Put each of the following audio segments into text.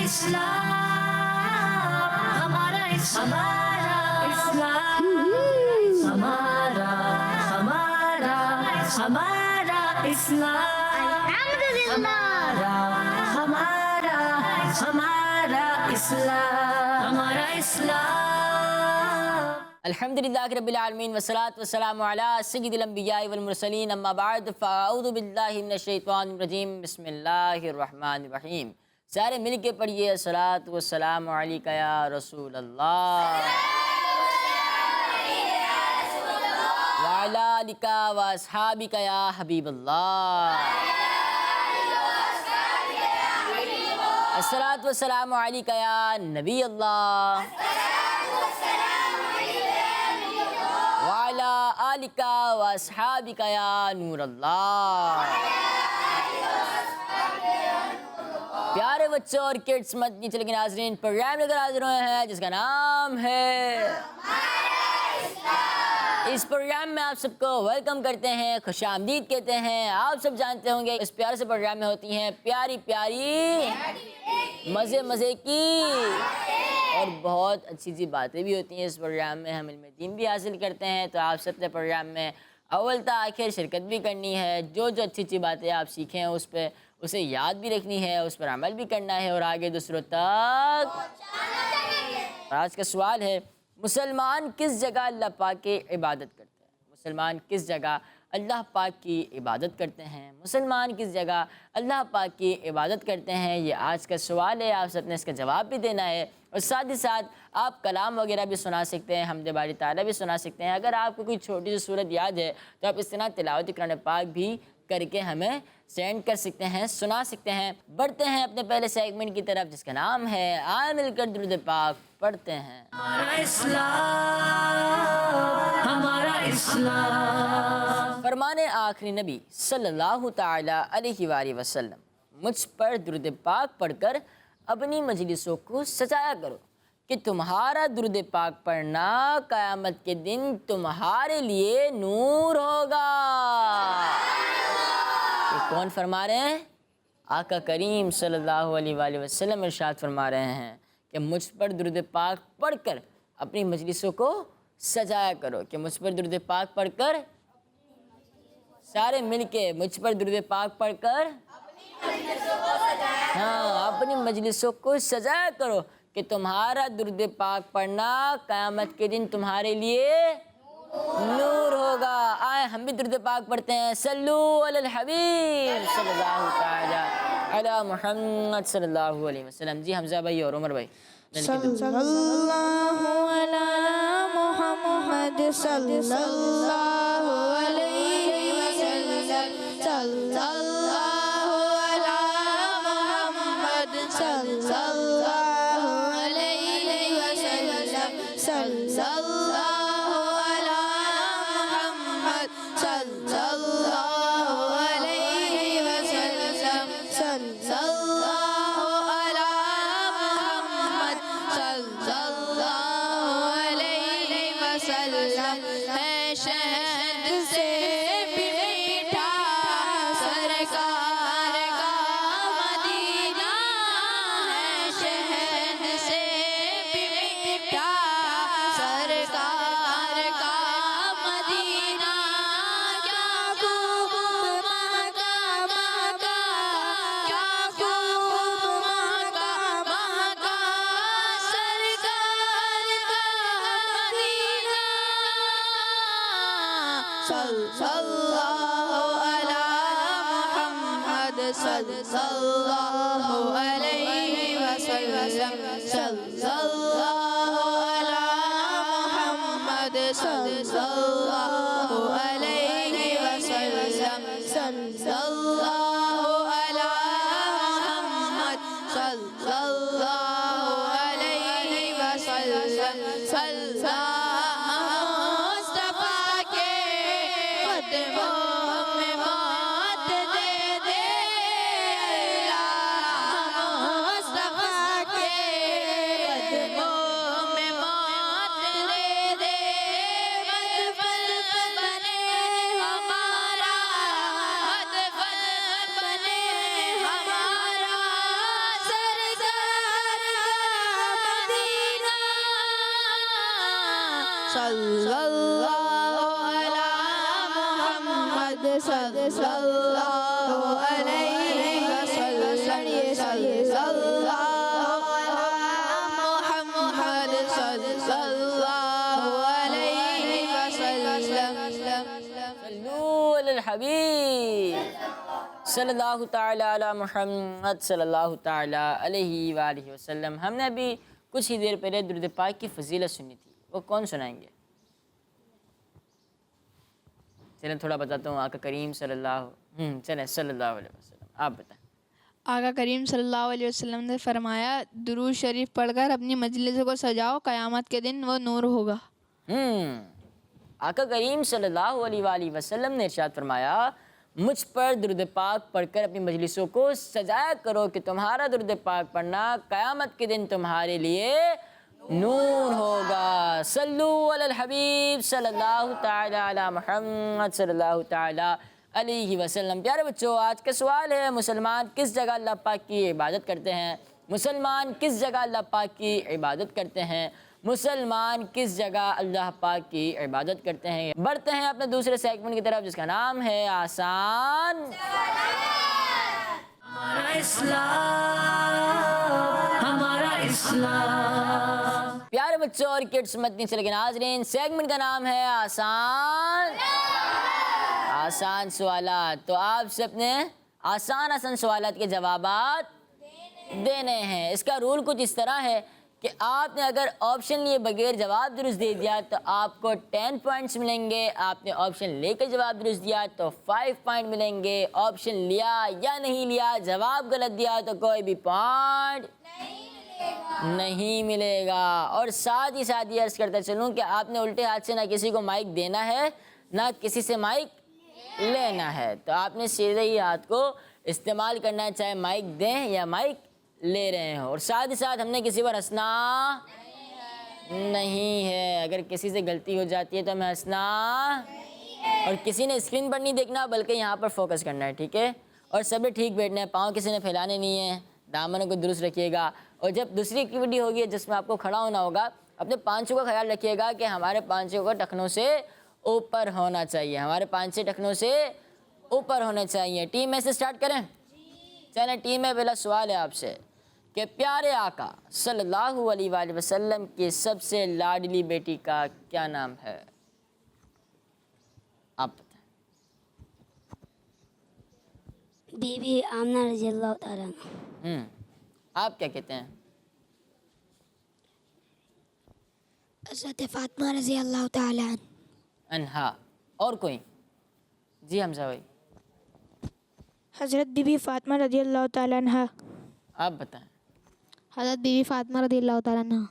हमारा इस्लाम, हमारा हमारा हमारा इस्लाम, हमारा हमारा हमारा इस्लाम, हमारा इस्लाम। अल्हम्दुलिल्लाह रब्बिल आलमीन वस्सलातु वस्सलामु अला सय्यिदिल अंबिया वल मुरसलीन अम्मा बाद फ़अऊज़ु बिल्लाहि मिनश शैतानिर रजीम बिस्मिल्लाहिर रहमानिर रहीम। सारे मिल के पढ़िए अस्सलातु वस्सलामु अलैका या रसूल अल्लाह व अला आलिका व अस्हाबिका या हबीब अल्लाह। अस्सलातु वस्सलामु अलैका या नबी अल्लाह वाला आलिका व अस्हाबिका या नूर अल्लाह। प्यारे बच्चों और किड्स मदनी चैनल के नाज़रीन, प्रोग्राम लेकर हाजिर हुए हैं जिसका नाम है। इस प्रोग्राम में आप सबको वेलकम करते हैं, खुशामदीद कहते हैं। आप सब जानते होंगे इस प्यारे से प्रोग्राम में होती हैं प्यारी प्यारी मज़े मज़े की और बहुत अच्छी अच्छी बातें भी होती हैं। इस प्रोग्राम में हम इल्म दीन भी हासिल करते हैं। तो आप सबने प्रोग्राम में अव्वल ता आखिर शिरकत भी करनी है। जो जो अच्छी अच्छी बातें आप सीखें उस पर उसे याद भी रखनी है, उस पर अमल भी करना है और आगे दूसरों तक। आज का सवाल है, मुसलमान किस जगह अल्लाह पाक की इबादत करते हैं? मुसलमान किस जगह अल्लाह पाक की इबादत करते हैं? मुसलमान किस जगह अल्लाह पाक की इबादत करते हैं? ये आज का सवाल है। आप सबने इसका जवाब भी देना है और साथ ही साथ आप कलाम वगैरह भी सुना सकते हैं, हमदे बारी ताला भी सुना सकते हैं। अगर आपको कोई छोटी सी सूरत याद है तो आप इस तरह तिलावत कुरान पाक भी करके हमें सेंड कर सकते हैं, सुना सकते हैं। बढ़ते हैं अपने पहले सेगमेंट की तरफ जिसका नाम है आए मिलकर दुरूद पाक पढ़ते हैं। हमारा इस्लाम, हमारा इस्लाम। फरमाने आखिरी नबी सल्लल्लाहु ताला अलैहि वसल्लम, मुझ पर दुरूद पाक पढ़कर अपनी मजलिसों को सजाया करो कि तुम्हारा दुरूद पाक पढ़ना क़यामत के दिन तुम्हारे लिए नूर होगा। ये कौन फरमा रहे हैं? आका करीम सल्लल्लाहु अलैहि वसल्लम इरशाद फरमा रहे हैं कि मुझ पर दुरूद पाक पढ़कर अपनी मजलिसों को सजाया करो। कि मुझ पर दुरूद पाक पढ़कर, सारे मिलके मुझ पर दुरूद पाक पढ़कर हाँ अपनी मजलिसों को सजाया करो कि तुम्हारा दुरूद पाक पढ़ना क़यामत के दिन तुम्हारे लिए नूर होगा। आए हम भी दुरूद पाक पढ़ते हैं। सल्लू अलल हबीब सल्लल्लाहु ताला अला मुहम्मद सल्लल्लाहु अलैहि वसल्लम। जी हमजा भाई और उमर भाई। सल्लल्लाहु अला मुहम्मद सल्लल्लाहु अलैहि वसल्लम, सल्लल्लाहु अला मुहम्मद सल्लल्लाहु अलैहि वसल्लम, सल्लल्लाहु अला मुहम्मद सल्लल्लाहु अलैहि वसल्लम, सल्लल्लाहु अला मुहम्मद सल्लल्लाहु अलैहि वसल्लम। है शहद से भी मीठा सरकार का मदीना, है शहद से भी मीठा सरकार का मदीना। क्या खूब महका महका, क्या खूब महका महका सरकार का मदीना। सल्लल्लाहु अला मुहम्मद सल्लल्लाहु अलैहि वसल्लम, सल्लल्लाहु अला मुहम्मद सल्लल्लाहु अलैहि वसल्लम, सल्लल्लाहु अला मुहम्मद सल्लल्लाहु अलैहि वसल्लम। मुस्तफा के कदमों में मौत दे दे अल्लाह, मुस्तफा के कदमों में मौत दे दे। मदफन बने हमारा, मदफन बने हमारा सरकार सल्लल्लाहु अला मुहम्मद सल्लल्लाहु अलैहि वसल्लम सल्लल्लाहु अला मुहम्मद सल्लल्लाहु अलैहि वसल्लम सल्लू अलल हबीब सल्लल्लाहु ताला अला मुहम्मद सल्लल्लाहु ताला अलैहि वालिहि वसल्लम। हमने अभी कुछ ही देर पहले दुरूद पाक की फजीलत सुनी थी, वो कौन सुनाएंगे? चलें थोड़ा बताता हूँ। आका करीम सल्लल्लाहु अलैहि वसल्लम आप बताएं। आका करीम सल्लल्लाहु अलैहि वसल्लम ने फरमाया, दुरूद शरीफ पढ़कर अपनी मजलिस को सजाओ, क़यामत के दिन वो नूर होगा। आका करीम सल्लल्लाहु अलैहि वसल्लम ने इरशाद फरमाया, मुझ पर दुरूद पाक पढ़कर अपनी मजलिसों को सजाया करो कि तुम्हारा दुरूद पाक पढ़ना क़यामत के दिन तुम्हारे लिए नूर होगा। सल्लू अलल हबीब सल्लल्लाहु ताला अला मुहम्मद सल्लल्लाहु ताला अलैहि वसल्लम। प्यारे बच्चों, आज का सवाल है, मुसलमान किस जगह अल्लाह पाक की इबादत करते हैं? मुसलमान किस जगह अल्लाह पाक की इबादत करते हैं? मुसलमान किस जगह अल्लाह पाक की इबादत करते हैं? बढ़ते हैं अपने दूसरे सेगमेंट की तरफ, जिसका नाम है आसान हमारा इस्लाम, हमारा इस्लाम। प्यारे बच्चों और किड्स मदनी चले के नाज़रीन, सेगमेंट का नाम है आसान सवालात। तो आपसे अपने आसान सवालात के जवाबात देने हैं। इसका रूल कुछ इस तरह है कि आपने अगर ऑप्शन लिए बगैर जवाब दुरुस्त दे दिया तो आपको 10 पॉइंट्स मिलेंगे। आपने ऑप्शन लेकर जवाब दुरुस्त दिया तो 5 पॉइंट मिलेंगे। ऑप्शन लिया या नहीं लिया, जवाब गलत दिया तो कोई भी पॉइंट नहीं मिलेगा। और साथ ही ये अर्ज करता चलूँ कि आपने उल्टे हाथ से ना किसी को माइक देना है ना किसी से माइक लेना है। तो आपने सीधे ही हाथ को इस्तेमाल करना है, चाहे माइक दें या माइक ले रहे हो। और साथ ही साथ हमने किसी पर हंसना नहीं है। अगर किसी से गलती हो जाती है तो हमें हंसना और किसी ने स्क्रीन पर नहीं देखना बल्कि यहाँ पर फोकस करना है, ठीक है? और सभी ठीक बैठना है, पाँव किसी ने फैलाने नहीं है, दामनों को दुरुस्त रखिएगा। और जब दूसरी एक्टिविटी होगी जिसमें आपको खड़ा होना होगा, अपने पाँचों का ख्याल रखिएगा कि हमारे पाँचों का टखनों से ऊपर होना चाहिए, हमारे पाँचों टखनों से ऊपर होने चाहिए। टीम में से स्टार्ट करें। चलें टीम में पहला सवाल है आपसे कि प्यारे आका सल्लल्लाहु अलैहि वसल्लम की सबसे लाडली बेटी का क्या नाम है? आप बताएं। बीबी आमना रज़ियल्लाहु ताला अन्हा। आप क्या कहते हैं? हज़रत फ़ातिमा रज़ियल्लाहु ताला अन्हा। और कोई? जी हमजा भाई। हज़रत बीबी फ़ातिमा रज़ियल्लाहु ताला अन्हा। आप बताएं। हज़रत बीबी फ़ातिमा रज़ियल्लाहु ताला अन्हा।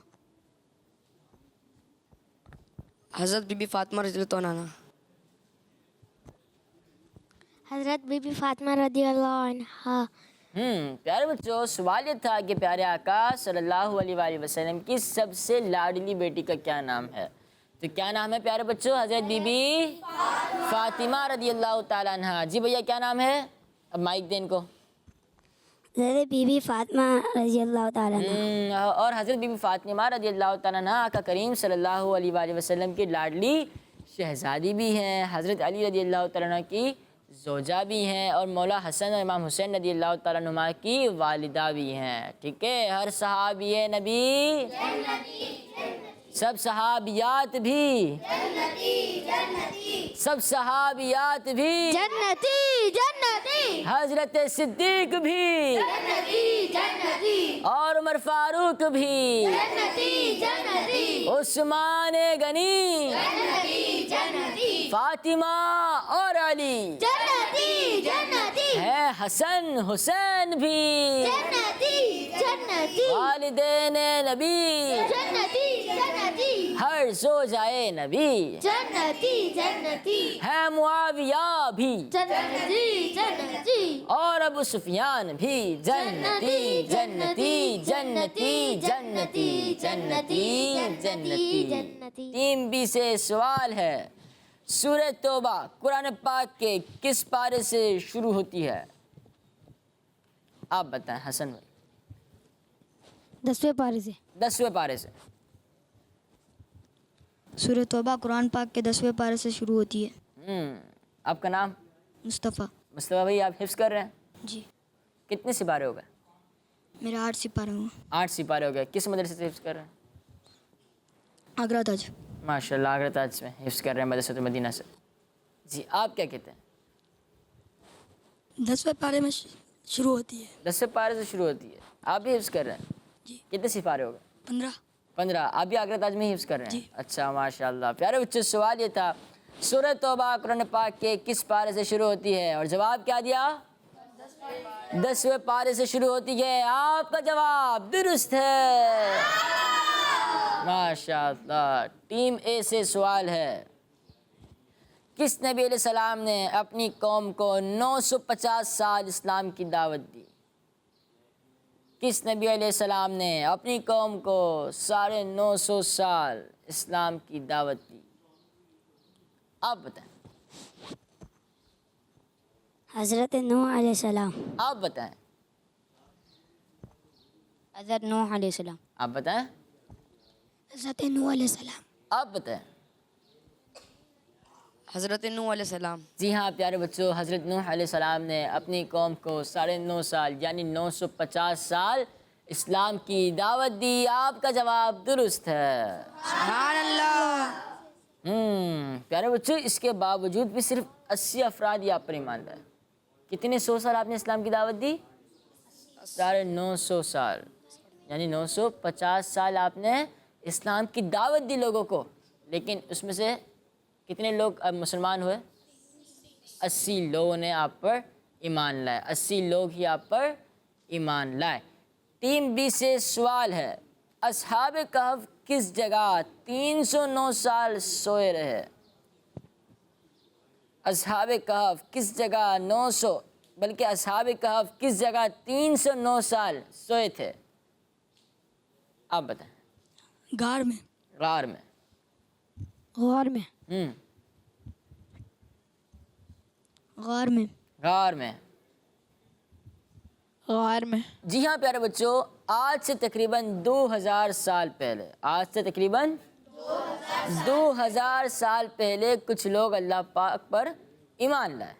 हज़रत बीबी फ़ातिमा रज़ियल्लाहु अन्हा। हज़रत बीबी फ़ातिमा रज़ियल्लाहु अन्हा। प्यारे बच्चों, सवाल ये था कि प्यारे आका सल्लल्लाहु अलैहि वसल्लम की सबसे लाडली बेटी का क्या नाम है? तो क्या नाम है प्यारे बच्चों? हज़रत बीबी फ़ातिमा रज़ियल्लाहु ताला अन्हा। जी भैया क्या नाम है? अब माइक दें इनको। हज़रत बीबी फ़ातिमा रज़ियल्लाहु ताला अन्हा। और हज़रत बीबी फ़ातिमा रज़ियल्लाहु ताला अन्हा आका करीम सल्लल्लाहु अलैहि वसल्लम की लाडली शहज़ादी भी हैं, हज़रत अली रज़ियल्लाहु ताला अन्हा की ज़ौजा भी हैं और मौला हसन और इमाम हुसैन रज़ियल्लाहु ताला अन्हुमा की वालिदा भी हैं, ठीक है? हर सहाबी नबी सब सहाबियात भी सब सहाबियात भी जन्नती जन्नती हज़रत सिद्दीक भी और उमर फारूक भी उस्मान गनी फातिमा और अली है, हसन हुसैन भी वालिदैन नबी हर ज़ौजाए नबी है, मुआविया भी और अबू सुफियान भी जन्नती जन्नती जन्नती जन्नती जन्नती जन्नती। टीम बी से सवाल है, सूरह तौबा कुरान पाक के किस पारे से शुरू होती है? आप बताएं हसन भाई। 10वें पारे से। 10वें पारे से। सूरह तौबा कुरान पाक के 10वें पारे से शुरू होती है। आपका नाम? मुस्तफ़ा। मुस्तफ़ा भाई, आप हिफ्ज़ कर रहे हैं? जी। कितने सिपारे हो गए? मेरा 8 सिपारे हुआ। 8 सिपारे हो गए। किस मदरसे से हिफ्ज़ कर रहे हैं? आगरा ताज। माशाल्लाह, आगरा ताज में हिफ्ज़ कर रहे हैं, मदरसत मदीना से। जी, आप क्या कहते हैं? 10वें पारे में शुरू होती है। 10वें पारे से शुरू होती है। आप भी हिफ्ज़ कर रहे हैं? जी। कितने सिपारे हो गए? 15। 15। आप भी आगरा ताज में हिफ्ज़ कर रहे हैं? जी। अच्छा, माशाल्लाह। प्यारे बच्चों, सवाल ये था सूरह तौबा कुरान पाक के किस पारे से शुरू होती है? और जवाब क्या दिया? 10वें पारे से शुरू होती है। आपका जवाब दुरुस्त है, माशाल्लाह। टीम ए से सवाल है, किस नबी अलैहिस्सलाम ने अपनी कौम को 950 साल इस्लाम की दावत दी? किस नबी अलैहिस्सलाम ने अपनी कौम को 950 साल इस्लाम की दावत दी? आप बताएं। हज़रत नूह अलैहिस्सलाम। आप बताएं। हज़रत नूह अलैहिस्सलाम। आप बताएं। हज़रत नूह अलैहिस्सलाम। आप बताएं। हज़रत नूह अलैहिस्सलाम। जी हाँ प्यारे बच्चों, हज़रत नूह अलैहिस्सलाम ने अपनी कौम को 9.5 साल यानी 950 साल इस्लाम की दावत दी। आपका जवाब दुरुस्त है, सुभान अल्लाह। प्यारे बच्चों, इसके बावजूद भी सिर्फ 80 अफराद ही आप पर ईमान लाए। कितने 100 साल आपने इस्लाम की दावत दी? 950 साल यानी 950 साल आपने इस्लाम की दावत दी लोगों को, लेकिन उसमें से कितने लोग अब मुसलमान हुए? 80 लोगों ने आप पर ईमान लाए। 80 लोग ही आप पर ईमान लाए। टीम बी से सवाल है, अस्हाब कहफ किस जगह 309 साल सोए रहे? अस्हाब कहफ किस जगह 900 बल्कि अस्हाब कहफ किस जगह 309 साल सोए थे? आप बताएं। गार में। गार में। गार में। गार में। गार में। गार में। जी हाँ प्यारे बच्चों, आज से तकरीबन 2000 साल पहले, आज से तकरीबन 2000 साल पहले कुछ लोग अल्लाह पाक पर ईमान लाए,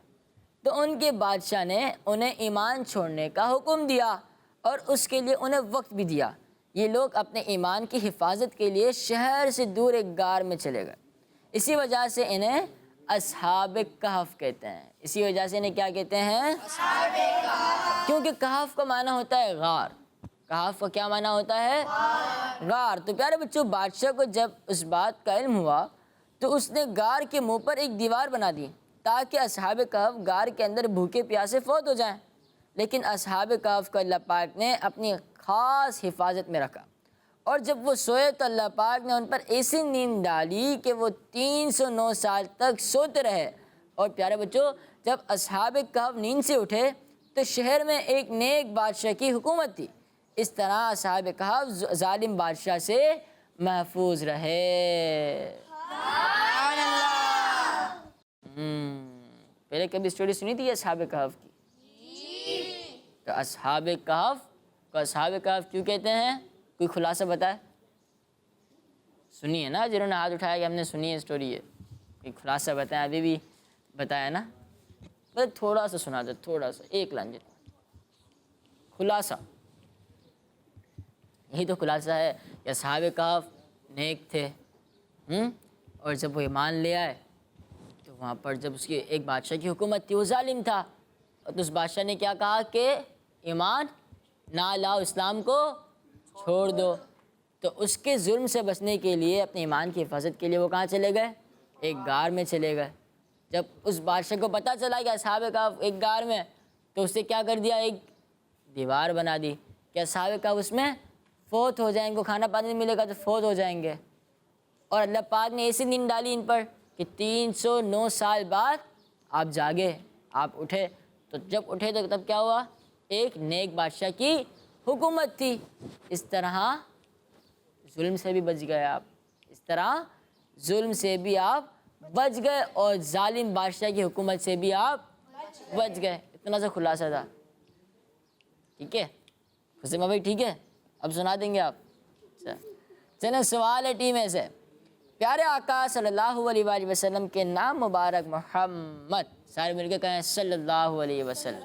तो उनके बादशाह ने उन्हें ईमान छोड़ने का हुक्म दिया और उसके लिए उन्हें वक्त भी दिया। ये लोग अपने ईमान की हिफाजत के लिए शहर से दूर एक गार में चले गए। इसी वजह से इन्हें अस्हाब कहफ कहते हैं। इसी वजह से इन्हें क्या कहते हैं? क्योंकि कहफ का माना होता है गार। कहफ का क्या माना होता है? गार। तो प्यारे बच्चों, बादशाह को जब उस बात का इल्म हुआ तो उसने गार के मुंह पर एक दीवार बना दी ताकि अस्हाब कहफ गार के अंदर भूखे प्यासे फौत हो जाएं। लेकिन अस्हाब कहफ को अल्लाह पाक ने अपनी ख़ास हिफाजत में रखा और जब वो सोए तो अल्लाह पाक ने उन पर ऐसी नींद डाली कि वो 309 साल तक सोते रहे। और प्यारे बच्चों, जब अस्हाब कहफ नींद से उठे तो शहर में एक नेक बादशाह की हुकूमत थी। इस तरह अस्हाब कहफ जालिम बादशाह से महफूज रहे। पहले कभी स्टोरी सुनी थी अस्हाब कहफ की? तो अस्हाब कहफ को अस्हाब कहफ क्यों कहते हैं? कोई खुलासा बताए? सुनिए ना, जिन्होंने हाथ उठाया कि हमने सुनी है स्टोरी है, कोई खुलासा बताया? अभी भी बताया ना, बस थोड़ा सा सुना दो, थोड़ा सा, एक लाइन जितना खुलासा। यही तो खुलासा है कि अस्हाब कहफ नेक थे। और जब वो ईमान ले आए तो वहाँ पर जब उसकी एक बादशाह की हुकूमत थी, वो जालिम था, और तो उस बादशाह ने क्या कहा कि ईमान ना लाओ, इस्लाम को छोड़ दो। तो उसके जुल्म से बचने के लिए, अपने ईमान की हिफाजत के लिए वो कहाँ चले गए? एक गार में चले गए। जब उस बादशाह को पता चला कि अस्हाब कहफ एक गार में, तो उससे क्या कर दिया? एक दीवार बना दी कि अस्हाब कहफ उसमें फौत हो जाएंगे, खाना पानी नहीं मिलेगा तो फौत हो जाएंगे। और अल्लाह पाक ने ऐसी नींद डाली इन पर कि 309 साल बाद आप जागे, आप उठे। तो जब उठे तो तब क्या हुआ? एक नेक बादशाह की हुकूमत थी। इस तरह जुल्म से भी बच गए आप, इस तरह जुल्म से भी आप बच गए और जालिम बादशाह की हुकूमत से भी आप बच गए। इतना सा खुलासा था। ठीक है हुसैमा भाई? ठीक है, अब सुना देंगे आप? चलो, सवाल है टीम में से, प्यारे आका सल्लल्लाहु अलैहि वसल्लम के नाम मुबारक मोहम्मद, सारे मिलकर कहें सल्लल्लाहु अलैहि वसल्लम।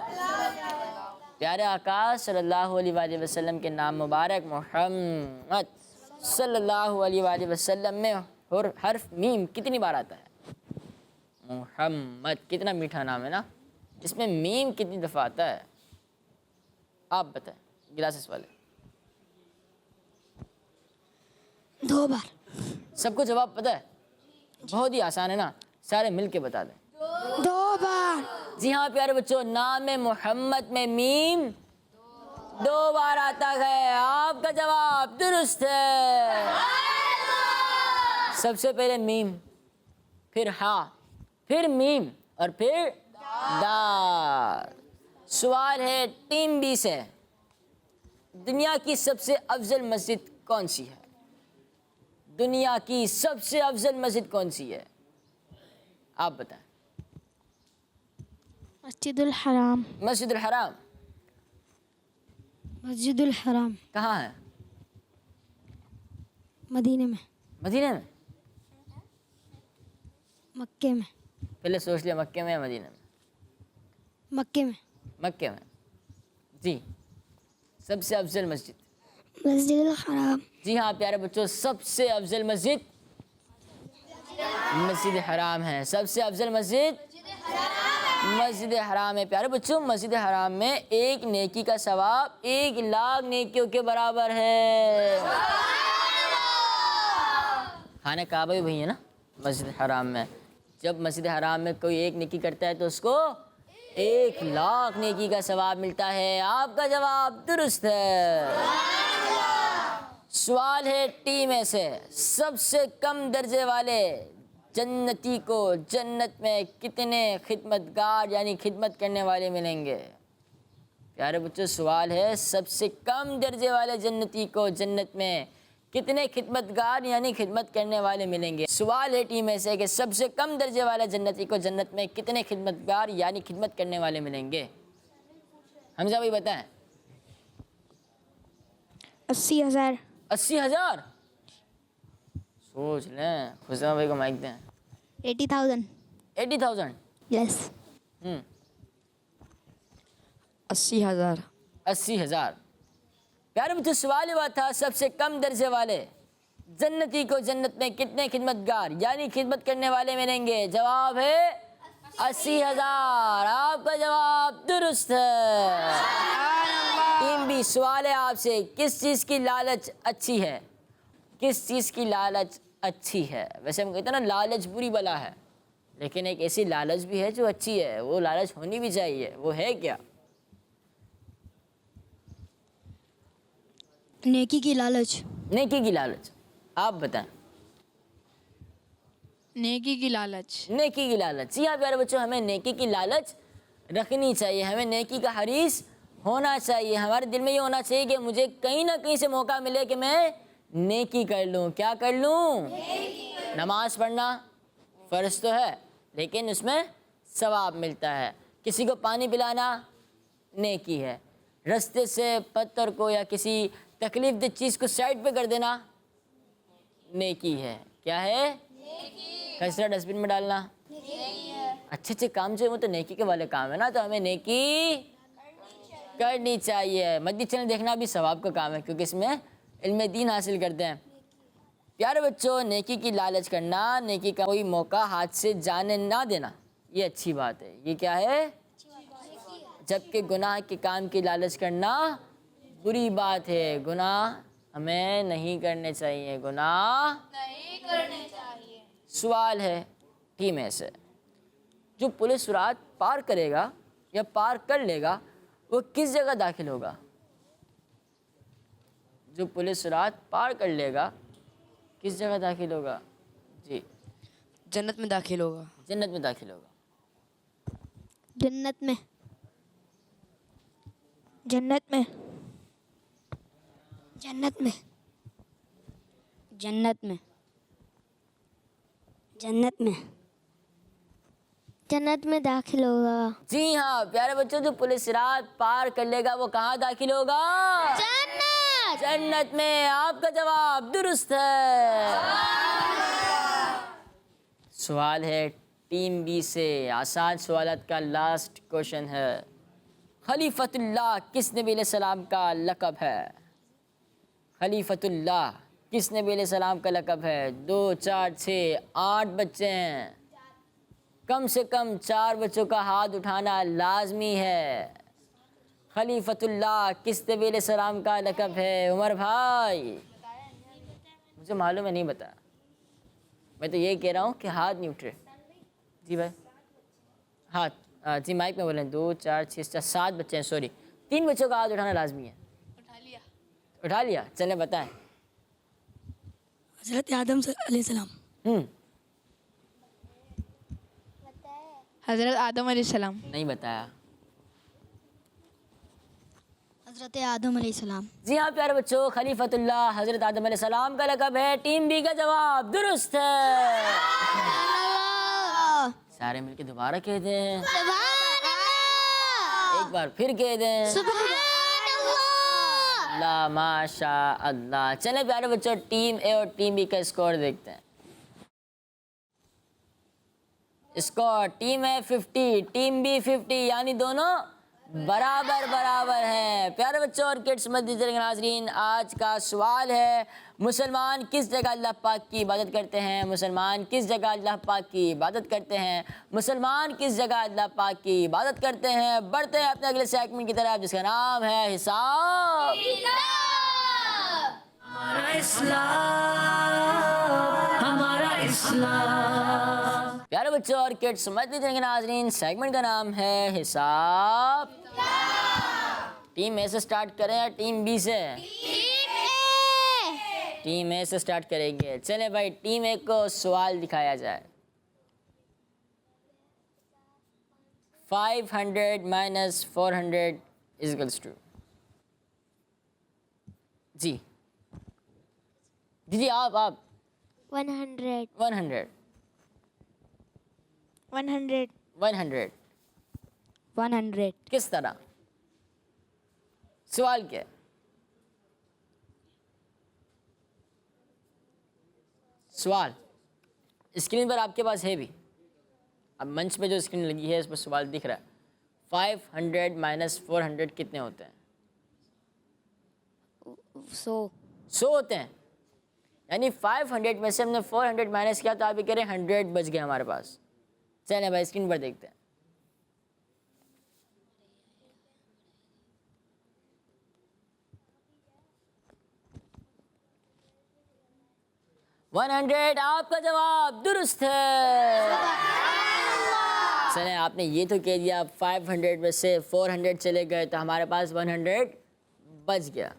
प्यारे आका सल्लल्लाहु अलैहि वसल्लम के नाम मुबारक मोहम्मद सल्लल्लाहु अलैहि वसल्लम में हर्फ मीम कितनी बार आता है? मोहम्मद, कितना मीठा नाम है ना, इसमें मीम कितनी दफ़ा आता है आप बताएं ग्लासेस वाले। 2 बार। सबको जवाब पता है? बहुत ही आसान है ना, सारे मिल के बता दें। 2 बार। जी हाँ प्यारे बच्चों, नाम मोहम्मद में मीम 2 बार आता है। आपका जवाब दुरुस्त है। सबसे पहले मीम, फिर हा, फिर मीम और फिर दाल। सवाल है टीम बी से, दुनिया की सबसे अफजल मस्जिद कौन सी है? दुनिया की सबसे अफजल मस्जिद कौन सी है? आप बताएं। मस्जिदुल हराम। मस्जिदुल हराम। मस्जिदुल हराम कहाँ है? मदीने में। मदीने में? मक्के में। पहले सोच लिया मक्के में या मदीने में? मक्के में। मक्के में। जी, सबसे अफजल मस्जिद मस्जिदुल हराम। जी हाँ प्यारे बच्चों, सबसे अफजल मस्जिद मस्जिद हराम है। सबसे अफजल मस्जिद मस्जिद हराम है। प्यारे बच्चों, मस्जिद हराम में एक नेकी का सवाब 1 लाख नेकियों के बराबर है। खाना काबा भी वही है ना मस्जिद हराम में। जब मस्जिद हराम में कोई एक नेकी करता है तो उसको 1 लाख नेकी का सवाब मिलता है। आपका जवाब दुरुस्त है। सवाल है टी में से, सबसे कम दर्जे वाले जन्नती को जन्नत में कितने खिदमतगार यानी खिदमत करने वाले मिलेंगे? प्यारे बच्चों, सवाल है सबसे कम दर्जे वाले जन्नती को जन्नत में कितने खिदमतगार यानी खिदमत करने वाले मिलेंगे? सवाल है टीम में से कि सबसे कम दर्जे वाला जन्नती को जन्नत में कितने खिदमतगार यानी खिदमत करने वाले मिलेंगे? हमजा भाई बताएं। 80,000। 80,000? सोच लें। खुशमा भाई को माइक दें। 80,000। 80,000? यस। 80,000। 80,000। प्यारे बच्चों, सवाल हुआ था सबसे कम दर्जे वाले जन्नती को जन्नत में कितने खिदमतगार यानी खिदमत करने वाले मिलेंगे? जवाब है 80,000। आपका जवाब दुरुस्त है। टीम भी, सवाल है आपसे, किस चीज़ की लालच अच्छी है? किस चीज़ की लालच अच्छी है? वैसे हम कहते हैं ना लालच बुरी बला है, लेकिन एक ऐसी लालच भी है जो अच्छी है, वो लालच होनी भी चाहिए। वो है क्या? नेकी की लालच। नेकी की लालच। आप बताएं। नेकी की लालच। नेकी की लालच। जी हाँ प्यारे बच्चों, हमें नेकी की लालच रखनी चाहिए, हमें नेकी का हरीस होना चाहिए। हमारे दिल में ये होना चाहिए कि मुझे कहीं ना कहीं से मौका मिले कि मैं नेकी कर लूँ। क्या कर लूँ? नमाज पढ़ना फ़र्ज तो है, लेकिन उसमें सवाब मिलता है। किसी को पानी पिलाना नेकी है। रास्ते से पत्थर को या किसी तकलीफ दे चीज़ को साइड पे कर देना नेकी है। क्या है? कचरा डस्टबिन में डालना अच्छे अच्छे काम जो है वो तो नेकी के वाले काम है ना, तो हमें नेकी करनी चाहिए। मस्जिद चैनल देखना भी सवाब का काम है, क्योंकि इसमें इल्म दीन हासिल करते हैं। प्यारे बच्चों, नेकी की लालच करना, नेकी का कोई मौका हाथ से जाने ना देना, ये अच्छी बात है। ये क्या है? जबकि गुनाह के काम की लालच करना बुरी बात है। गुनाह हमें नहीं करने चाहिए, गुनाह नहीं करने चाहिए। सवाल है टी में से, जो पुलिस रात पार करेगा या पार कर लेगा वो किस जगह दाखिल होगा? जो पुलिस रात पार कर लेगा किस जगह दाखिल होगा? जी, जन्नत में दाखिल होगा। जन्नत में दाखिल होगा। जन्नत में। जन्नत में। जन्नत में। जन्नत में। जन्नत में। जन्नत में दाखिल होगा। जी हाँ प्यारे बच्चों, जो पुलिस रात पार कर लेगा वो कहाँ दाखिल होगा? जन्नत। जन्नत में। आपका जवाब दुरुस्त है। सवाल है टीम बी से, आसान सवालात का लास्ट क्वेश्चन है। खलीफतुल्लाह किस नबी अलैहिस्सलाम का लक़ब है? खलीफतुल्लाह किस नबी अलैहिस्सलाम का लक़ब है? 2, 4, 6, 8 बच्चे हैं। कम से कम 4 बच्चों का हाथ उठाना लाजमी है। खलीफतुल्लाह किस नबी अलैहिस्सलाम का लक़ब है? उमर भाई मुझे मालूम है, नहीं बता। मैं तो ये कह रहा हूँ कि हाथ नहीं उठ रहे। जी भाई हाथ, जी माइक में बोलें। 2, 4, 6, 7 बच्चे हैं, सॉरी 3 बच्चों का हाथ उठाना लाजमी है। उठा लिया, चले बताएं। हज़रत आदम अलैहिस्सलाम। हज़रत आदम अलैहिस्सलाम। नहीं बताया। हज़रत आदम अलैहिस्सलाम। जी हाँ प्यारे बच्चों, खलीफतुल्लाह हज़रत आदम अलैहिस्सलाम का लक़ब है। टीम बी का जवाब दुरुस्त है। सारे मिलके दोबारा कह दें, एक बार फिर कह दें। अल्लाह माशा अल्लाह। चले प्यारे बच्चों, टीम ए और टीम बी का स्कोर देखते हैं। स्कोर टीम ए 50, टीम बी 50, यानी दोनों बराबर बराबर हैं। प्यारे बच्चों और किड्स मस्जिद के नाज़रीन, आज का सवाल है मुसलमान किस जगह अल्लाह पाक की इबादत करते हैं? मुसलमान किस जगह अल्लाह पाक की इबादत करते हैं? मुसलमान किस जगह अल्लाह पाक की इबादत करते हैं? बढ़ते हैं अपने अगले सेगमेंट की तरफ, जिसका नाम है हिसाब। हमारा इस्लाम, हमारा इस्लाम। प्यारे बच्चों और किड्स मस्जिद के नाज़रीन, सेगमेंट का नाम है हिसाब। टीम ए से स्टार्ट करें या टीम बी से? टीम ए से स्टार्ट करेंगे। चले भाई, टीम ए को सवाल दिखाया जाए। 500 माइनस 400 इक्वल्स टू, जी दीदी आप 100, 100 100, 100 100। किस तरह? सवाल क्या है? सवाल स्क्रीन पर आपके पास है भी, अब मंच पे जो स्क्रीन लगी है इस पर सवाल दिख रहा है। 500 माइनस 400 कितने होते हैं? 100 होते हैं। यानी 500 में से हमने 400 माइनस किया तो आप ये कह रहे हैं 100 बच गए हमारे पास। चलें भाई स्क्रीन पर देखते हैं। 100 आपका जवाब दुरुस्त है। चलें, आपने ये तो कह दिया 500 में से 400 चले गए तो हमारे पास 100 बच गया।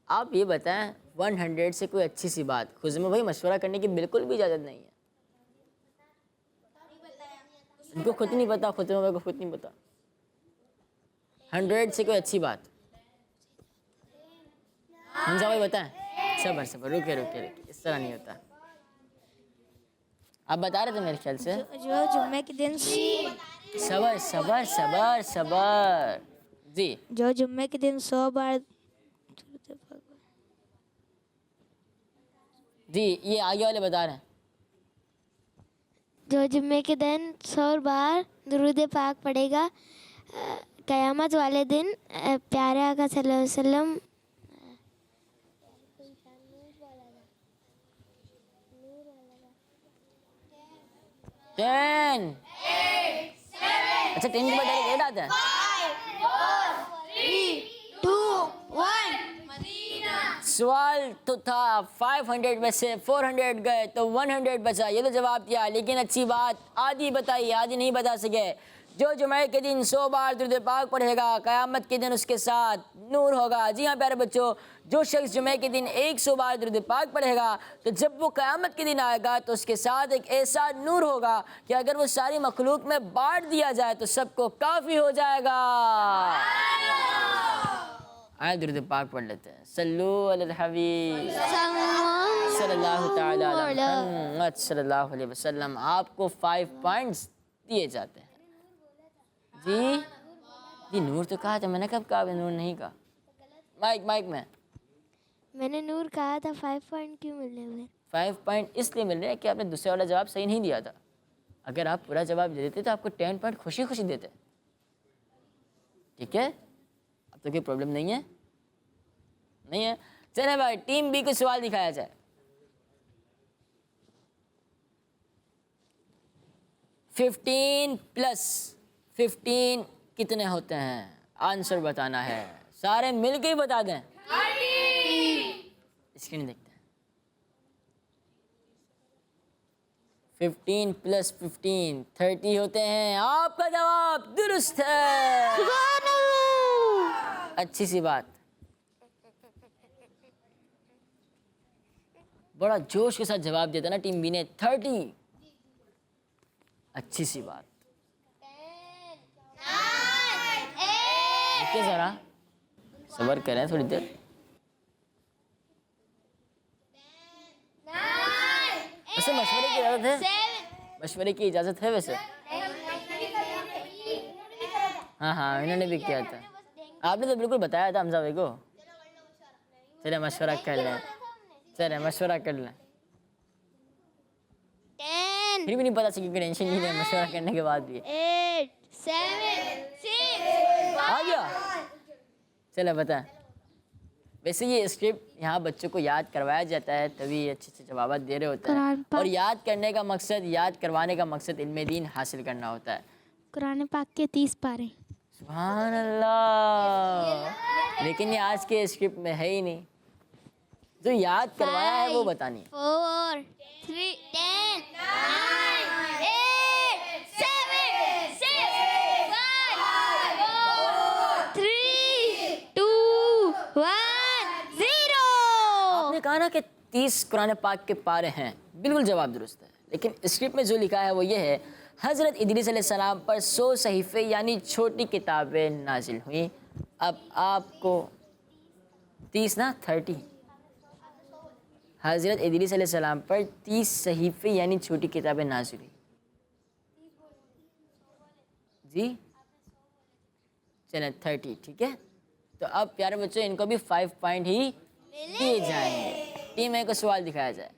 आप ये बताएं 100 से कोई अच्छी सी बात, खुद में भाई मशवरा करने की बिल्कुल भी इजाज़त नहीं है। इनको खुद नहीं पता, खुद में को खुद नहीं पता। 100 से कोई अच्छी बात हमजा भाई बताएं। सबर सबर, रुके रुके रुके, इस तरह नहीं होता। आप बता रहे थे मेरे ख्याल से। जो जुम्मे के दिन सबर सबर सबर सबर, जी जो जुम्मे के दिन 100 बार जी, ये आगे वाले बता रहे हैं। जो जुम्मे के दिन 100 बार दुरूद पाक पढ़ेगा, क़यामत वाले दिन प्यारे आका सल्लल्लाहु अलैहि वसल्लम 10 अच्छा 10 के बाद डायरेक्ट 8 आता है। 2, 1 सवाल तो था 500 में से 400 गए तो 100 बचा, ये तो जवाब दिया। लेकिन अच्छी बात आधी बताई, आधी नहीं बता सके। जो जुमे के दिन 100 बार दुरूद पाक पढ़ेगा, क़यामत के दिन उसके साथ नूर होगा। जी हाँ प्यारे बच्चों, जो शख्स जुमे के दिन 100 बार दुरूद पाक पढ़ेगा तो जब वो क़यामत के दिन आएगा तो उसके साथ एक ऐसा नूर होगा कि अगर वो सारी मखलूक में बांट दिया जाए तो सबको काफ़ी हो जाएगा। आए दुरूद पाक पढ़ लेते हैं। सल्लू अला हबीब सल्लल्लाहु तआला अलैहि मुहम्मद सल्लल्लाहु अलैहि वसल्लम। आपको 5 पॉइंट्स दिए जाते हैं। जी नूर तो कहा था मैंने, कब कहा? नूर नहीं कहा। माइक में मैंने नूर कहा था। 5 पॉइंट क्यों मिलने हुए? 5 पॉइंट इसलिए मिल रहे हैं कि आपने दूसरे वाला जवाब सही नहीं दिया था। अगर आप पूरा जवाब दे देते तो आपको 10 पॉइंट खुशी खुशी देते। ठीक है, अब तो कोई प्रॉब्लम नहीं है, नहीं है। चले भाई, टीम बी को सवाल दिखाया जाए। फिफ्टीन प्लस 15 कितने होते हैं? आंसर बताना है, सारे मिलके ही बता दें। स्क्रीन देखते हैं। 15 प्लस 15 30 होते हैं। आपका जवाब दुरुस्त है। अच्छी सी बात, बड़ा जोश के साथ जवाब देता ना टीम बी ने, 30। अच्छी सी बात। देखिए जरा, सब्र करें थोड़ी देर। वैसे मशवरे की इजाजत है, मशवरे की इजाजत है वैसे। हाँ हाँ, इन्होंने भी किया था। आपने तो बिल्कुल बताया था हमजा भाई को। चले मशवरा कर लें, चले मशवरा कर लें। फिर भी नहीं पता चली, टेंशन नहीं है मशवरा करने के बाद भी। 8 7 6 आ गया। चलो बताएं। वैसे ये स्क्रिप्ट यहाँ बच्चों को याद करवाया जाता है, तभी अच्छे से जवाब दे रहे होते हैं। और याद करने का मकसद, याद करवाने का मकसद इल्म दीन हासिल करना होता है। कुरान पाक के 30 पारे। सुभान अल्लाह। लेकिन ये आज के स्क्रिप्ट में है ही नहीं, जो याद करवाया है वो बतानी है। 4 3 10 9 8 7 6 5 4 3 2 1 0। आपने कहा ना कि 30 कुरान पाक के पारे हैं, बिल्कुल जवाब दुरुस्त है। लेकिन स्क्रिप्ट में जो लिखा है वो ये है, हज़रत इदरीस अलैहिस्सलाम पर 100 सहीफ़े यानी छोटी किताबें नाजिल हुई। अब आपको 30 ना 30, हज़रत इदरीस अलैहिस्सलाम पर 30 सहीफ़े यानी छोटी किताबें नाज़िल हुई। जी चलें 30, ठीक है। तो अब प्यारे बच्चों, इनको भी 5 पॉइंट ही दिए जाएंगे। टीम ए को सवाल दिखाया जाए।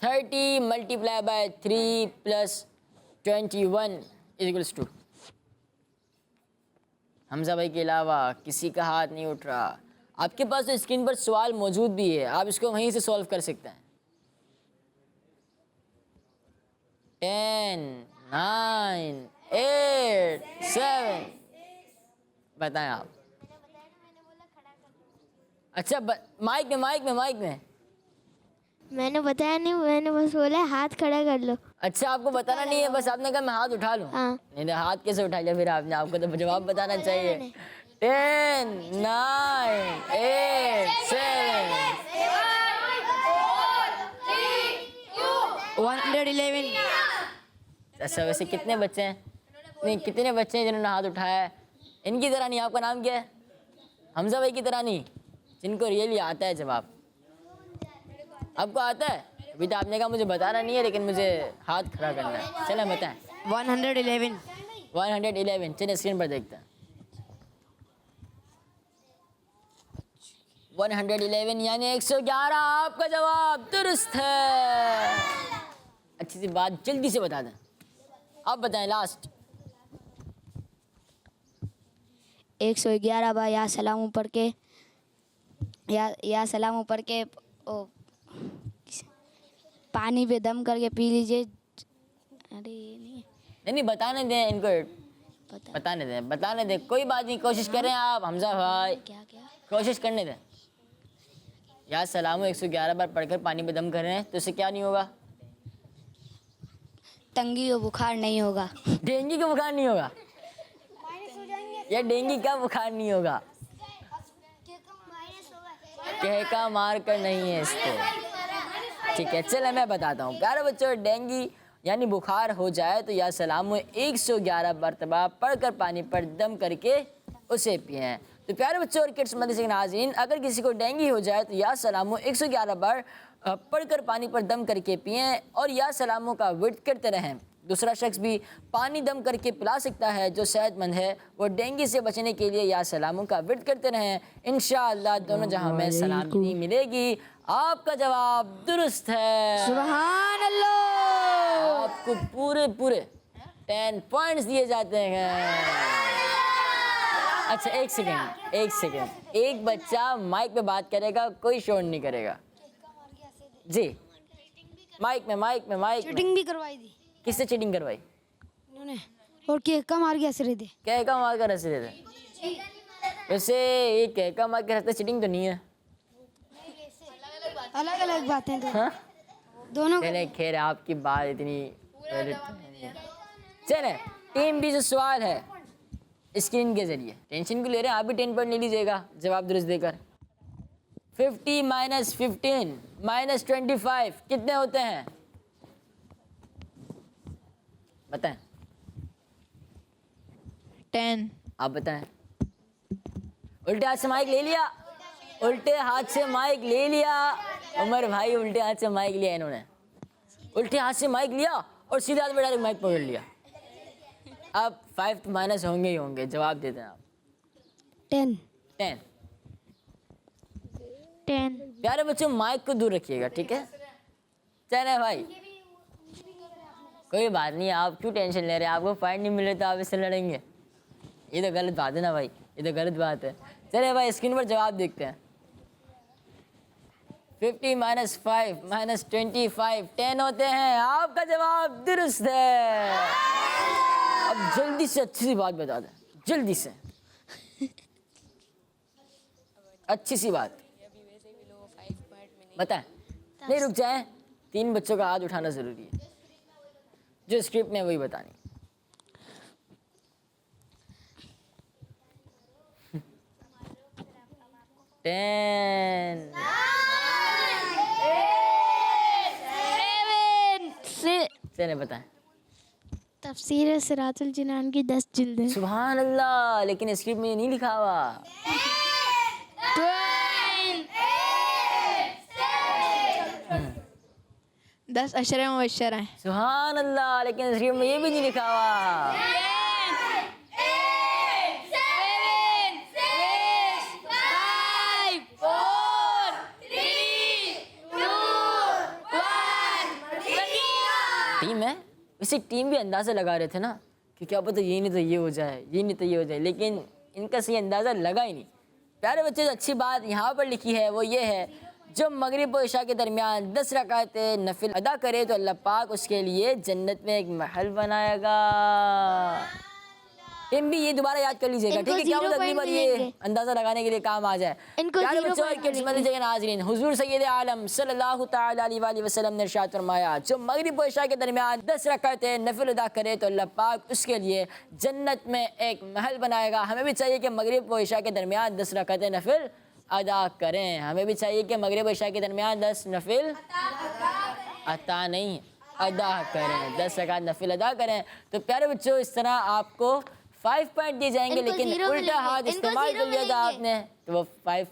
30 multiply by 3 plus 21 equals to. Hamza भाई के अलावा किसी का हाथ नहीं उठ रहा। आपके पास तो स्क्रीन पर सवाल मौजूद भी है, आप इसको वहीं से सॉल्व कर सकते हैं। 10 9 8 7 बताएं आप। अच्छा माइक में मैंने बताया नहीं, मैंने बस बोला हाथ खड़ा कर लो। अच्छा, आपको बताना नहीं है, बस आपने कहा मैं हाथ उठा लूं। हाँ। नहीं नहीं, हाथ कैसे उठा लिया फिर आपने? आपको तो जवाब बताना चाहिए। 10 9 8 7 111। अच्छा, वैसे कितने बच्चे हैं? नहीं, कितने बच्चे हैं जिन्होंने हाथ उठाया है? इनकी तरह नहीं। आपका नाम क्या है? हमजा भाई की तरह नहीं, जिनको रियली आता है जवाब। आपको आता है? अभी तो आपने कहा मुझे बताना नहीं है, लेकिन मुझे हाथ खड़ा करना है। चलें बताएं। 111। 111। चलिए स्क्रीन पर देखते हैं। 111 यानी 111। आपका जवाब दुरुस्त है। अच्छी सी बात, जल्दी से बता दें। आप बताएं लास्ट। 111 बार या सलाम ऊपर के, या सलाम ऊपर के पानी पे दम करके पी लीजिए। अरे नहीं, बताने दें इनको, बताने दें। कोई बात नहीं, कोशिश करें आप हमजा भाई, क्या कोशिश करने दें। या सलाम 111 बार पढ़कर पानी पे दम कर रहे हैं तो इससे क्या नहीं होगा? तंगी और बुखार नहीं होगा। डेंगू का बुखार नहीं होगा? या डेंगू का बुखार नहीं होगा? कहका मार कर नहीं है इसको। ठीक है, चलो मैं बताता हूँ। प्यारे बच्चों, डेंगू यानी बुखार हो जाए तो या सलाम 111 मरतबा पढ़कर पानी पर दम करके उसे पिएं। तो प्यारे बच्चों और किड्स मदरसे के नाज़रीन, अगर किसी को डेंगू हो जाए तो या सलाम 111 बार पढ़कर पानी पर दम करके पिएं और या सलामों का विर्द करते रहें। दूसरा शख्स भी पानी दम करके पिला सकता है। जो सेहतमंद है वो डेंगू से बचने के लिए या सलामों का विर्द करते रहें, इंशाअल्लाह दोनों जहां में सलामती मिलेगी। आपका जवाब दुरुस्त है। सुभान अल्लाह। आपको पूरे 10 पॉइंट्स दिए जाते हैं। अच्छा एक सेकेंड, एक बच्चा माइक पे बात करेगा, कोई शोर नहीं करेगा जी। माइक में चीटिंग भी करवाई थी किससे चीटिंग करवाई? उन्होंने, और केक का मार के हंस रहे थे। क्या का मार कर हंस रहे थे? वैसे ये केक का मार के हंसते चीटिंग तो नहीं है। अलग अलग बातें तो हाँ? दोनों चले खैर, आपकी बात इतनी चले। टीम बी जो सवाल है स्क्रीन के जरिए, टेंशन क्यों ले रहे हैं? आप भी 10 पॉइंट ले लीजिएगा जवाब दुरुस्त देकर। 50 - 15 - 25 कितने होते हैं बताएं? 10। आप बताएं। उल्टे हाथ से माइक ले लिया, उल्टे हाथ से माइक ले लिया। उमर भाई उल्टे हाथ से माइक लिया, इन्होंने उल्टे हाथ से माइक लिया और सीधे हाथ में डायरेक्ट माइक पकड़ लिया। अब 5 तो माइनस होंगे ही होंगे। जवाब देते हैं आप। 10 10। 10। प्यारे बच्चों माइक को दूर रखिएगा, ठीक है? चले भाई, कोई बात नहीं, आप क्यों टेंशन ले रहे हैं? आपको पॉइंट नहीं मिल रहे तो आप इससे लड़ेंगे? ये तो गलत बात है ना भाई, ये तो गलत बात है। चले भाई स्क्रीन पर जवाब देखते हैं। 50 - 5 - 25 10 होते हैं। आपका जवाब दुरुस्त है। अब जल्दी से अच्छी सी बात बता दें, जल्दी से अच्छी सी बात बताएं। नहीं रुक जाएं, 3 बच्चों का हाथ उठाना जरूरी है। जो स्क्रिप्ट में वही बतानी। चले बताएं। तफसीर सिरातुल जिनान की 10 जिल्दें। सुभान अल्लाह, लेकिन स्क्रिप्ट में नहीं लिखा हुआ। 10 अशरे मुबश्शर हैं। सुभान अल्लाह, लेकिन स्क्रिप्ट में ये भी नहीं लिखा हुआ। टीम है, इसी टीम भी अंदाज़ा लगा रहे थे ना कि क्या पता ये नहीं तो ये हो जाए, ये नहीं तो ये हो जाए, लेकिन इनका सही अंदाज़ा लगा ही नहीं। प्यारे बच्चे, जो अच्छी बात यहाँ पर लिखी है वो ये है, जो मगरिब और इशा के दरमियान 10 रकातें नफिल अदा करे तो अल्लाह पाक उसके लिए जन्नत में एक महल बनाएगा। टीम भी ये दोबारा याद कर लीजिएगा, ठीक है? क्या पता अगली बार ये अंदाज़ा लगाने के लिए काम आ जाए। प्यारे बच्चों और किस्मत जगह नाज़रीन, हुजूर सैयद आलम सल्लल्लाहु तआला अलैहि वसल्लम ने इरशाद फरमाया, जो मगरिब और इशा के दरमियान 10 रकातें नफिल अदा करे तो अल्लाह पाक उसके लिए जन्नत में एक महल बनाएगा। हमें भी चाहिए कि मगरिब और इशा के दरमियान 10 रकातें नफिल अदा करें। हमें भी चाहिए कि मगरिब और इशा के दरमियान 10 नफिल अता नहीं अदा करें, 10 रकात नफिल अदा करें। तो प्यारे बच्चों, इस तरह आपको 5 पॉइंट दिए जाएंगे, लेकिन उल्टा हाथ इस्तेमाल कर लिया था आपने तो वो 5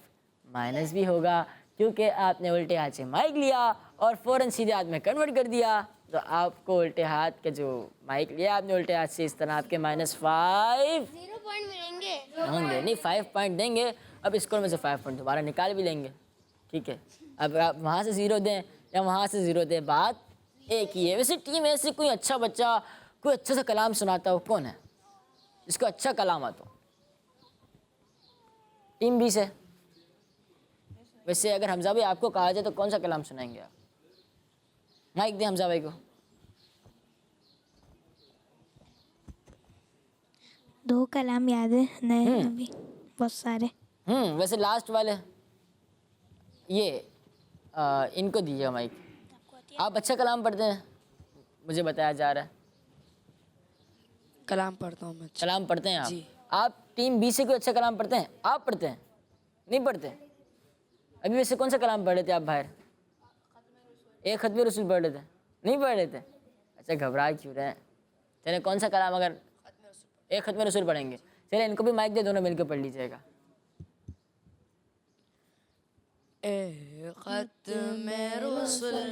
माइनस भी होगा, क्योंकि आपने उल्टे हाथ से माइक लिया और फ़ौरन सीधे हाथ में कन्वर्ट कर दिया। तो आपको उल्टे हाथ के जो माइक लिया आपने उल्टे हाथ से, इस तरह आपके -5 0 पॉइंट मिलेंगे। होंगे। नहीं, 5 पॉइंट देंगे। अब स्कोर में से 5 पॉइंट दोबारा निकाल भी लेंगे, ठीक है? अब आप वहाँ से 0 दें या वहाँ से 0 दें, बात एक ही है। वैसे टीम में से कोई अच्छा बच्चा कोई अच्छा सा कलाम सुनाता हो, कौन है इसको अच्छा कलाम आता हो? टीम बी से। वैसे अगर हमजा भाई आपको कहा जाए तो कौन सा कलाम सुनाएंगे आप? माइक दे हमजा भाई को। 2 कलाम याद है नए अभी बहुत सारे। वैसे लास्ट वाले ये इनको दीजिए माइक। आप अच्छा कलाम पढ़ते हैं, मुझे बताया जा रहा है। कलाम पढ़ता हूँ मैं। कलाम पढ़ते हैं आप? जी। आप टीम बी से कोई अच्छा कलाम पढ़ते हैं? आप पढ़ते हैं? नहीं पढ़ते? अभी वैसे कौन सा कलाम पढ़ रहे थे आप बाहर? एक खत्म रसूल पढ़ रहे थे? नहीं पढ़ रहे थे? अच्छा, घबरा क्यों रहे हैं? चले कौन सा कलाम, अगर एक खत्म रसूल पढ़ेंगे, चले इनको भी माइक दे, दोनों मिलकर पढ़ लीजिएगा। खत्म रसूल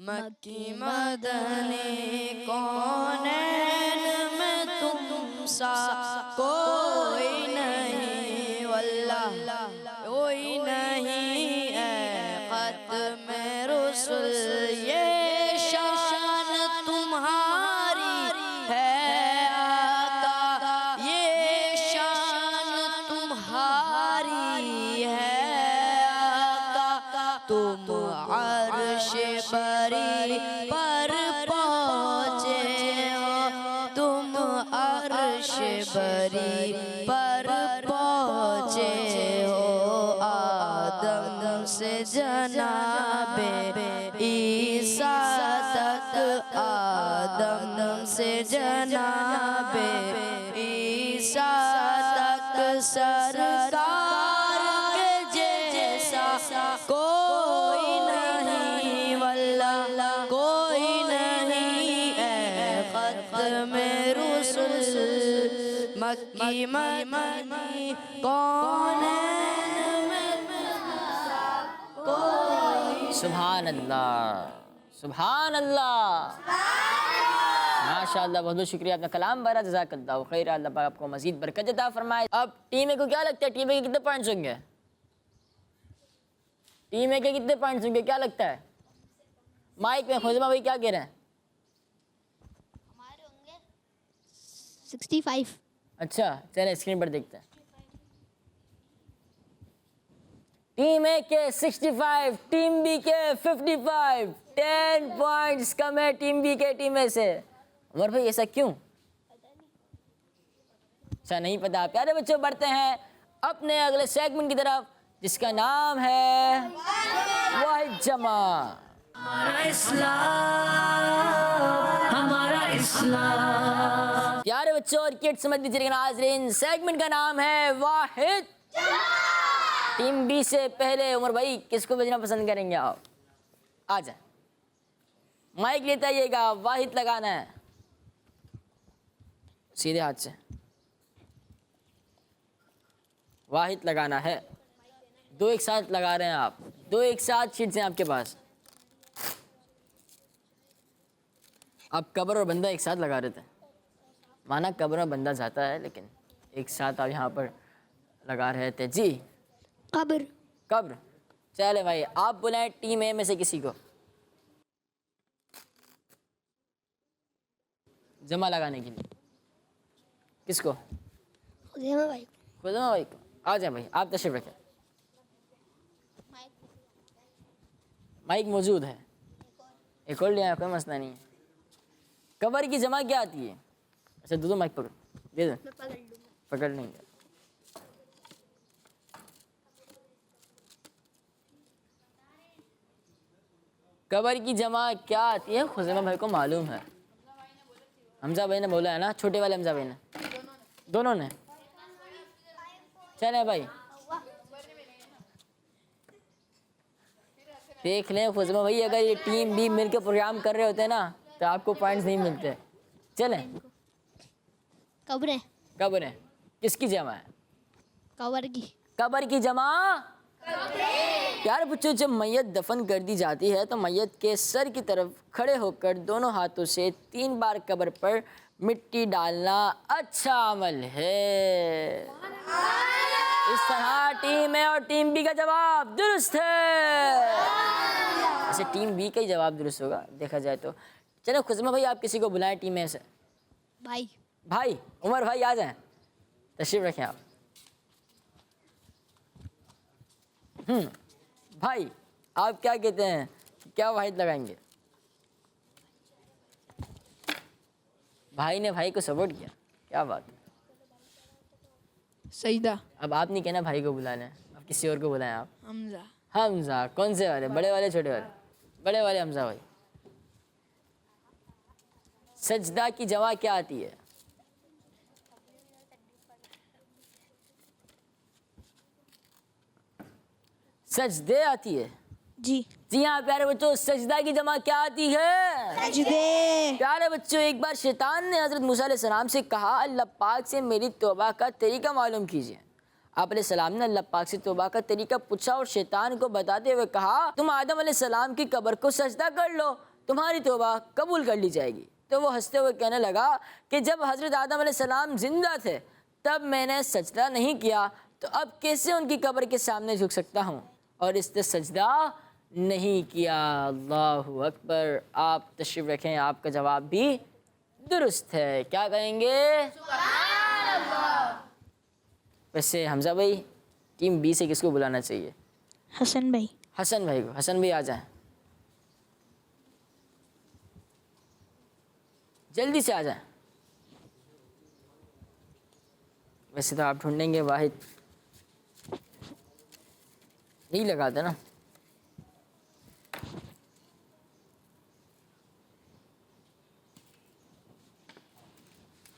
मक्की मदनी कौनैन में तुम सा कोई नहीं वल्लाह कोई नहीं है ख़त्म रसूल ये शान तुम्हारी है आका ये शान तुम्हारी है आका तुम अर्श बरी पर पहुँचे हो तुम अर्श बरी पर पहुँचे हो आदम से जनाबे ईसा तक आदम से जनाबे ईसा तक सरकार के जैसा कोई नहीं वल्लाह कोई नहीं है ख़त्म रसूल मक्की मदनी कौनैन में सुभान अल्लाह, सुभान अल्लाह, माशाअल्लाह। बहुत बहुत शुक्रिया, अपना कलाम भरा, जज़ाकल्लाहु खैर। अल्लाह पाक आपको मज़ीद बरकत अता फरमाए। अब टीम ए को क्या लगता है, टीम ए के कितने पॉइंट्स होंगे? टीम ए के कितने पॉइंट्स होंगे, क्या लगता है? माइक में खुज़मा भाई क्या कह रहे हैं? 65। अच्छा चले स्क्रीन पर देखते हैं। टीम ए के 65, टीम बी के 55, 10 पॉइंट्स कम है टीम बी के टीम ए से। उमर भाई ऐसा क्यों? अच्छा नहीं पता। प्यारे बच्चों बढ़ते हैं अपने अगले सेगमेंट की तरफ जिसका नाम है वाहिद जमा। हमारा इस्लाम, हमारा इस्लाम। प्यारे बच्चों और किड्स समझ लीजिएगा नाज़रीन, सेगमेंट का नाम है वाहिद। टीम बी से पहले उमर भाई किसको भेजना पसंद करेंगे आप? आ जाए, माइक लेते आइएगा, वाहिद लगाना है सीधे हाथ से, वाहिद लगाना है। दो एक साथ लगा रहे हैं आप, दो एक साथ शीट्स हैं आपके पास। आप कब्र और बंदा एक साथ लगा रहे थे, माना कब्र में बंदा जाता है लेकिन एक साथ आप यहाँ पर लगा रहे थे। जी कब्र। कब्र। चले भाई आप बुलाएं टीम ए में से किसी को जमा लगाने के लिए। किसको? खुज़ैमा भाई। खुज़ैमा भाई को। आ जाए भाई, आप तशरीफ रखें। माइक मौजूद है, एक और लिया, कोई मसला नहीं है। कब्र की जमा क्या आती है? अच्छा दो माइक पकड़, दे दो, पकड़ लेंगे। कब्र की जमा क्या आती है? खुज़ैमा भाई को मालूम है। हमजा भाई ने बोला है ना, छोटे वाले हमजा भाई ने, दोनों ने। चले भाई देख लें खुज़ैमा भाई, अगर ये टीम बी मिलकर प्रोग्राम कर रहे होते ना तो आपको पॉइंट्स नहीं मिलते। चलें कब्र। कब्र है, किसकी जमा है? कब्र की। कब्र की जमा। प्यारे बच्चों जब मैयत दफन कर दी जाती है तो मैयत के सर की तरफ खड़े होकर दोनों हाथों से 3 बार कब्र पर मिट्टी डालना अच्छा अमल है। इस तरह टीम ए और टीम बी का जवाब दुरुस्त है। ऐसे टीम बी का ही जवाब दुरुस्त होगा देखा जाए तो। चलो खुज़ैमा भाई आप किसी को बुलाएं टीम ए से। भाई। भाई उमर भाई आ जाएं, तशरीफ रखें आप। भाई आप क्या कहते हैं, क्या वाहिद लगाएंगे? भाई ने भाई को सपोर्ट किया, क्या बात है। सजदा। अब आप नहीं कहना भाई को बुला लें, अब किसी और को बुलाएं आप। हमजा। हमजा कौन से वाले, बड़े वाले छोटे वाले? बड़े वाले हमजा भाई। सजदा की जमा क्या आती है? सजदे आती है। जी हाँ प्यारे बच्चों, सजदा की जमा क्या आती है? सजदे। प्यारे बच्चों एक बार शैतान ने हज़रत मूसा अलैहिस्सलाम से कहा अल्लाह पाक से मेरी तौबा का तरीका मालूम कीजिए। आप अलैहिस्सलाम ने अल्लाह पाक से तौबा का तरीका पूछा और शैतान को बताते हुए कहा तुम आदम अलैहिस्सलाम की कब्र को सजदा कर लो। तुम्हारी तौबा कबूल कर ली जाएगी। तो वो हंसते हुए कहने लगा कि जब हज़रत आदम अलैहिस्सलाम जिंदा थे तब मैंने सजदा नहीं किया, तो अब कैसे उनकी कब्र के सामने झुक सकता हूँ, और इसने सजदा नहीं किया। अल्लाहु अकबर। आप तशरीफ़ रखें, आपका जवाब भी दुरुस्त है। क्या कहेंगे? वैसे हमज़ा भाई, टीम बी से किसको बुलाना चाहिए? हसन भाई। हसन भाई को। हसन भाई आ जाएं, जल्दी से आ जाएं। वैसे तो आप ढूंढेंगे वाहिद, यही लगाते ना।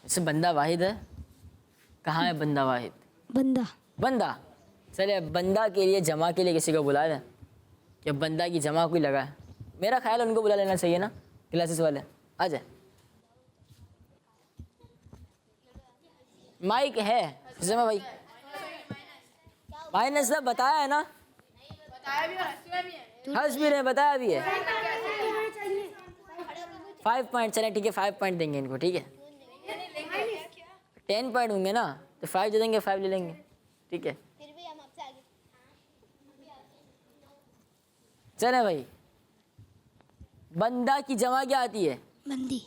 वैसे बंदा वाहिद है, कहाँ है बंदा वाहिद? बंदा। बंदा। चले बंदा के लिए जमा के लिए किसी को बुला लें, कि बंदा की जमा कोई लगा है। मेरा ख्याल है उनको बुला लेना चाहिए ना, क्लासेस वाले। आ जाए। माइक है जमा भाई? माइनस ने बताया है ना? हंस भी रहे, बताया भी है। 5 पॉइंट। चलें ठीक है, 5 पॉइंट देंगे इनको। ठीक है, 10 पॉइंट होंगे ना, तो 5 दे देंगे, 5 ले लेंगे। ठीक है, चले भाई। बंदा की जमा क्या आती है? बंदी।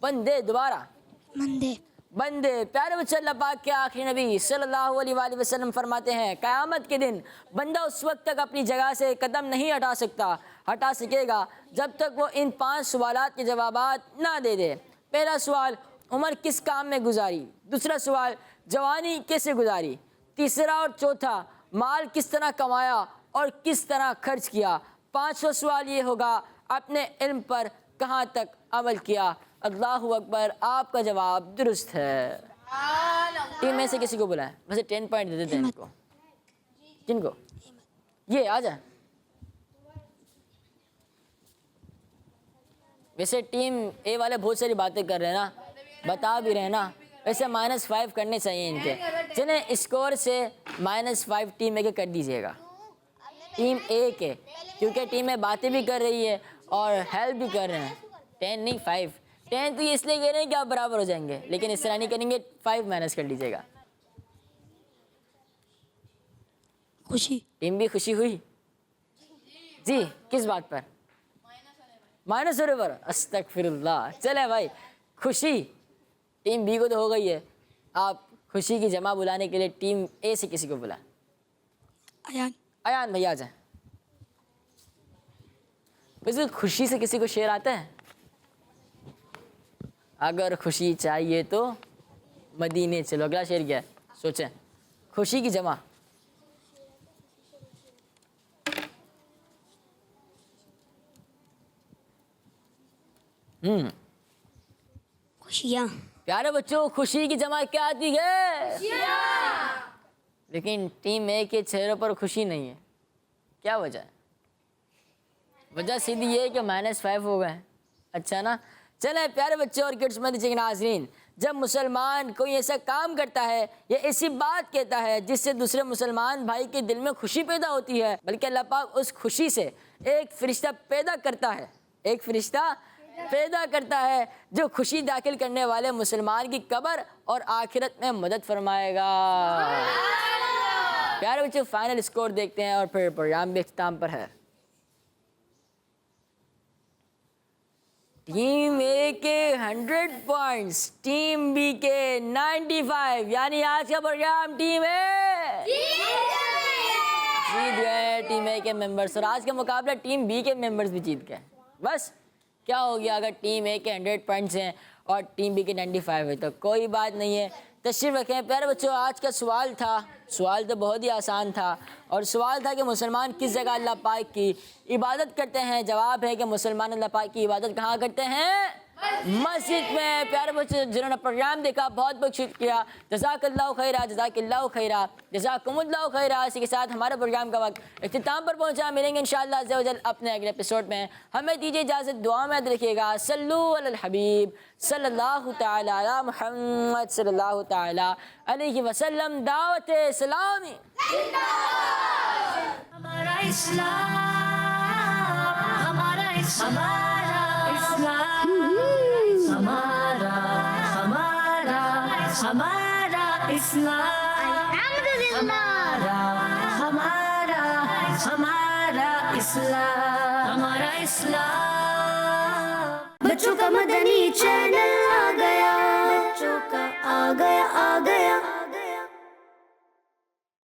बंदे। दोबारा बंदे। बंदे। प्यारे बच्चे, अल्लाह पाक के आखिरी नबी सल्लल्लाहु अलैहि वसल्लम फरमाते हैं, क़यामत के दिन बंदा उस वक्त तक अपनी जगह से कदम नहीं हटा सकेगा जब तक वो इन 5 सवालात के जवाबात ना दे दे। पहला सवाल, उम्र किस काम में गुजारी? दूसरा सवाल, जवानी कैसे गुजारी? तीसरा और चौथा, माल किस तरह कमाया और किस तरह खर्च किया? 5वां सवाल ये होगा, अपने इल्म पर कहाँ तक अमल किया? अल्लाहु अकबर। आपका जवाब दुरुस्त है। टीम में से किसी को बुलाएं। वैसे 10 पॉइंट दे देते हैं इनको। किनको? ये आ जाए। वैसे टीम ए वाले बहुत सारी बातें कर रहे हैं ना, बता भी रहे हैं ना। वैसे -5 करने चाहिए इनके। चलें, स्कोर से -5 टीम ए के कर दीजिएगा। टीम ए के, क्योंकि टीम में बातें भी कर रही है और हेल्प भी कर रहे हैं। 10 नहीं 5। 10 तो ये इसलिए कह रहे हैं कि आप बराबर हो जाएंगे, लेकिन इस तरह नहीं करेंगे। 5 माइनस कर लीजिएगा। खुशी। टीम भी खुशी हुई जी? किस बात पर? माइनस होने पर? अस्तगफिरुल्लाह। चले भाई, खुशी टीम बी को तो हो गई है। आप खुशी की जमा बुलाने के लिए टीम ए से किसी को बुला। अयान। अयान भैया आ जाए। वैसे खुशी से किसी को शेर आता है? अगर खुशी चाहिए तो मदीने चलो। अगला शेर क्या है सोचें? खुशी की जमा। खुशियाँ। प्यारे बच्चों, खुशी की जमा क्या आती है? लेकिन टीम ए के चेहरों पर खुशी नहीं है। क्या वजह है? वजह सीधी ये है कि -5 हो गए। अच्छा ना। चलें प्यारे बच्चों और किड्स में दीजिए नाज़रीन, जब मुसलमान कोई ऐसा काम करता है या ऐसी बात कहता है जिससे दूसरे मुसलमान भाई के दिल में खुशी पैदा होती है, बल्कि अल्लाह पाक उस खुशी से एक फ़रिश्ता पैदा करता है। एक फ़रिश्ता पैदा करता है जो खुशी दाखिल करने वाले मुसलमान की कब्र और आखिरत में मदद फरमाएगा। प्यारे बच्चों, फाइनल स्कोर देखते हैं और फिर प्रोग्राम भी इख्तिताम पर है। टीम ए के 100 पॉइंट्स, टीम बी के 95। यानी आज का प्रोग्राम टीम ए जीत गए। टीम ए के मेंबर्स। और आज का मुकाबला टीम बी के मेंबर्स भी जीत गए। बस क्या हो गया, अगर टीम ए के 100 पॉइंट्स हैं और टीम बी के 95 है तो कोई बात नहीं है। तशरीफ़ रखें प्यारे बच्चों। आज का सवाल तो बहुत ही आसान था, और सवाल था कि मुसलमान किस जगह अल्लाह पाक की इबादत करते हैं। जवाब है कि मुसलमान अल्लाह पाक की इबादत कहाँ करते हैं? मस्जिद में। प्यारे बच्चों, जिन्होंने प्रोग्राम देखा बहुत बहुत शुक्रिया। जज़ाकल्लाहु खैरा, जज़ाकल्लाहु खैरा, जज़ाकुमुल्लाहु खैरा। इसी के साथ हमारे प्रोग्राम का वक्त इख्तिताम पर पहुंचा। मिलेंगे इंशाअल्लाह अज़्ज़ा वजल अपने अगले एपिसोड में। हमें दीजिए इजाज़त, दुआ में याद रखिएगा। सल्लु अलल हबीब सल्लल्लाहु तआला अला मुहम्मद सल्लल्लाहु तआला अलैहि वसल्लम। दावत इस्लामी हमारा इस्लाम, हमारा इस्लाम, हमारा इस्लाम हमारा हमारा हमारा इस्लाम हमारा हमारा हमारा इस्लाम हमारा इस्लाम। बच्चों का मदनी चैनल आ गया, बच्चों का आ गया